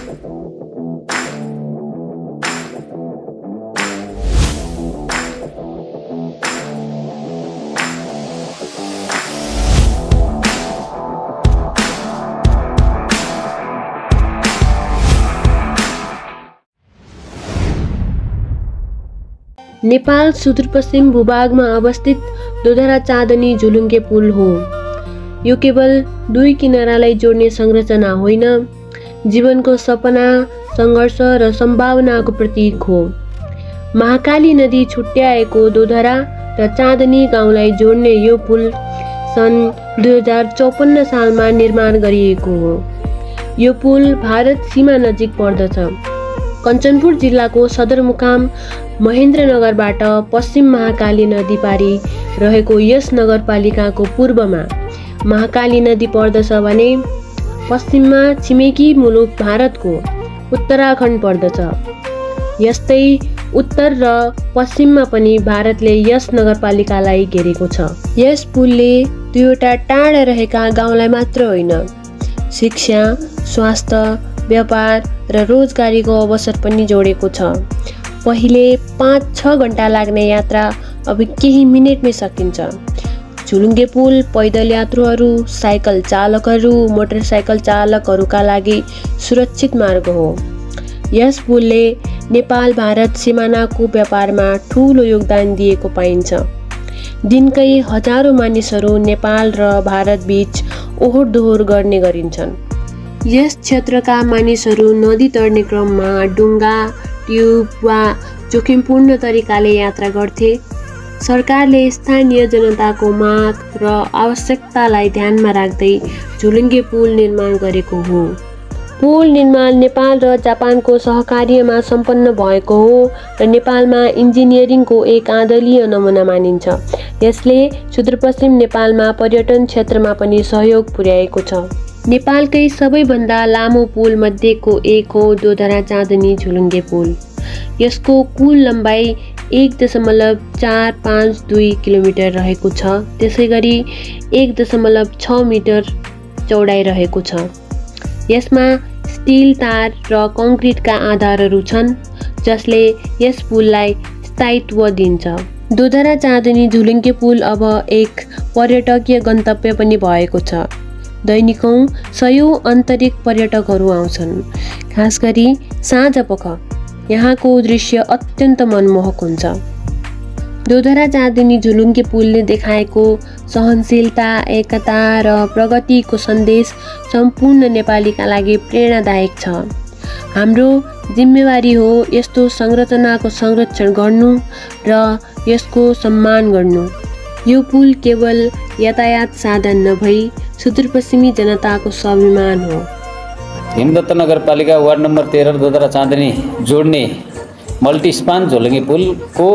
नेपाल सुदूरपश्चिम भूभागमा अवस्थित दोधरा चाँदनी झुलुङ्गे पुल हो। यो केवल दुई किनारालाई जोड्ने संरचना होइन, जीवनको सपना, सङ्घर्ष र सम्भावनाको प्रतीक हो। महाकाली नदी छुट्याएको दोधरा र चाँदनी गाउँलाई जोड्ने यो पुल सन् 2054 सालमा निर्माण गरिएको हो। यो पुल भारत सीमा नजिक पर्दछ। कञ्चनपुर जिल्लाको सदरमुकाम महेन्द्रनगरबाट पश्चिम महाकाली नदी पारी रहेको यस नगरपालिकाको पूर्वमा महाकाली नदी पर्दछ भने पश्चिममा छिमेकी मुलुक भारतको उत्तराखण्ड पर्दछ। यस्तै उत्तर र पश्चिममा पनि भारतले यस नगरपालिकालाई घेरेको छ। यस पुलले दुईवटा टाढा रहेका गाउँलाई मात्र होइन, शिक्षा, स्वास्थ्य, व्यापार र रोजगारीको अवसर पनि जोडेको छ। पहिले 5-6 घण्टा लाग्ने यात्रा अब केही मिनेटमै सकिन्छ। झुलुङ्गे पुल पैदल यात्रुहरू, साइकल चालकहरू, मोटरसाइकल चालकहरूका लागि सुरक्षित मार्ग हो। यस पुलले नेपाल भारत सिमानाको व्यापारमा ठूलो योगदान दिएको पाइन्छ। दिनकै हजारौं मानिसहरू नेपाल र भारत बीच ओहोर दोहोर गर्ने गरिन्छन्। यस क्षेत्रका मानिसहरू नदी तर्ने क्रममा डुङ्गा, ट्युब वा जोखिमपूर्ण तरिकाले यात्रा गर्थे। सरकारले स्थानीय जनताको माग र आवश्यकतालाई ध्यानमा राख्दै झुलुङ्गे पुल निर्माण गरेको हो। पुल निर्माण नेपाल र जापानको सहकार्यमा सम्पन्न भएको हो र नेपालमा इन्जिनियरिङको एक आदर्शीय नमुना मानिन्छ। यसले सुदूरपश्चिम नेपालमा पर्यटन क्षेत्रमा पनि सहयोग पुर्याएको छ। नेपालकै सबैभन्दा लामो पुल मध्येको एक हो दोधरा चाँदनी झुलुङ्गे पुल। यसको कुल लम्बाइ 1.452 किलोमिटर रहेको छ। त्यसैगरी 1.6 मिटर चौडाइ रहेको छ। यसमा स्टिल, तार र कङ्क्रिटका आधारहरू छन्, जसले यस पुललाई स्थायित्व दिन्छ। दोधरा चाँदनी झुलुङ्गे पुल अब एक पर्यटकीय गन्तव्य पनि भएको छ। दैनिकौं सयौं आन्तरिक पर्यटकहरू आउँछन्। खास गरी साँझपख यहाँको दृश्य अत्यन्त मनमोहक हुन्छ। दोधरा चाँदनी झुलुङ्गे पुलले देखाएको सहनशीलता, एकता र प्रगतिको सन्देश सम्पूर्ण नेपालीका लागि प्रेरणादायक छ। हाम्रो जिम्मेवारी हो यस्तो संरचनाको संरक्षण गर्नु र यसको सम्मान गर्नु। यो पुल केवल यातायात साधन नभई सुदूरपश्चिमी जनताको स्वाभिमान हो। भीमदत्त नगरपालिका वार्ड नम्बर 13 दोधरा चाँदनी जोड्ने मल्टिस्पान झुलुङ्गे पुलको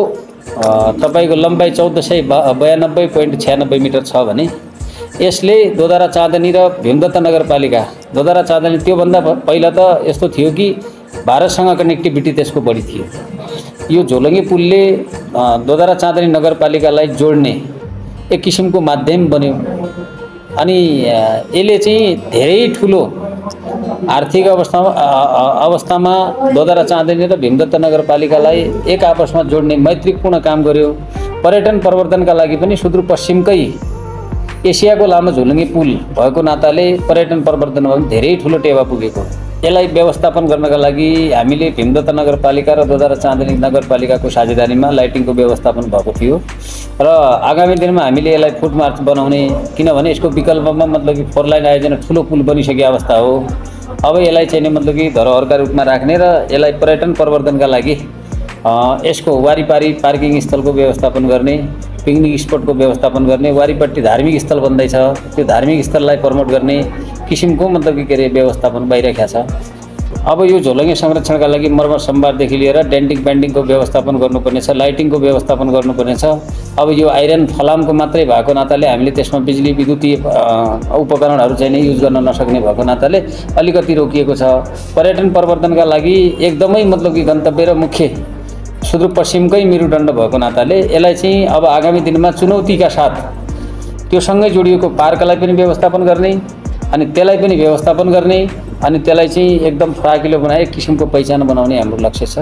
तपाईको लम्बाइ 1492.96 मिटर छ भने यसले दोधरा चाँदनी र भीमदत्त नगरपालिका दोधरा चाँदनी त्योभन्दा पहिला त यस्तो थियो कि भारतसँग कनेक्टिभिटी त्यसको बढी थियो। यो झुलुङ्गे पुलले दोधरा चाँदनी नगरपालिकालाई जोड्ने एक किसिमको माध्यम बन्यो अनि यसले चाहिँ धेरै ठुलो आर्थिक अवस्थामा दोधरा चाँदनी र भीमदत्त नगरपालिकालाई एक आपसमा जोड्ने मैत्रीपूर्ण काम गर्यो। पर्यटन प्रवर्धनका लागि पनि सुदूरपश्चिमकै एसियाको लामो झुलुङ्गे पुल भएको नाताले पर्यटन प्रवर्धनमा पनि धेरै ठुलो टेवा पुगेको। यसलाई व्यवस्थापन गर्नका लागि हामीले भीमदत्त नगरपालिका र दोधरा चाँदनी नगरपालिकाको साझेदारीमा लाइटिङको व्यवस्थापन भएको थियो र आगामी दिनमा हामीले यसलाई फुटमार्च बनाउने, किनभने यसको विकल्पमा मतलब कि 4 लाइन आयोजना ठुलो पुल बनिसकेको अवस्था हो। अब यसलाई चाहिँ मतलब कि धरोहरका रूपमा राख्ने र यसलाई पर्यटन प्रवर्धनका लागि यसको वारिपारी पार्किङ स्थलको व्यवस्थापन गर्ने, पिकनिक स्पटको व्यवस्थापन गर्ने, वारिपट्टि धार्मिक स्थल बन्दैछ त्यो धार्मिक स्थललाई प्रमोट गर्ने किसिमको मतलब कि व्यवस्थापन भइरहेको छ। अब यो झोलङ्गे संरक्षणका लागि मर्मत सम्भारदेखि लिएर डेन्टिङ पेन्टिङको व्यवस्थापन गर्नुपर्नेछ, लाइटिङको व्यवस्थापन गर्नुपर्नेछ। अब यो आइरन फलामको मात्रै भएको नाताले हामीले त्यसमा बिजुली विद्युतीय उपकरणहरू चाहिँ नै युज गर्न नसक्ने भएको नाताले अलिकति रोकिएको छ। पर्यटन प्रवर्धनका लागि एकदमै मतलब कि गन्तव्य र मुख्य सुदूरपश्चिमकै मेरुदण्ड भएको नाताले यसलाई चाहिँ अब आगामी दिनमा चुनौतीका साथ त्यो सँगै जोडिएको पार्कलाई पनि व्यवस्थापन गर्ने अनि त्यसलाई पनि व्यवस्थापन गर्ने अनि त्यसलाई चाहिँ एकदम फराकिलो बनाए एक किसिमको पहिचान बनाउने हाम्रो लक्ष्य छ।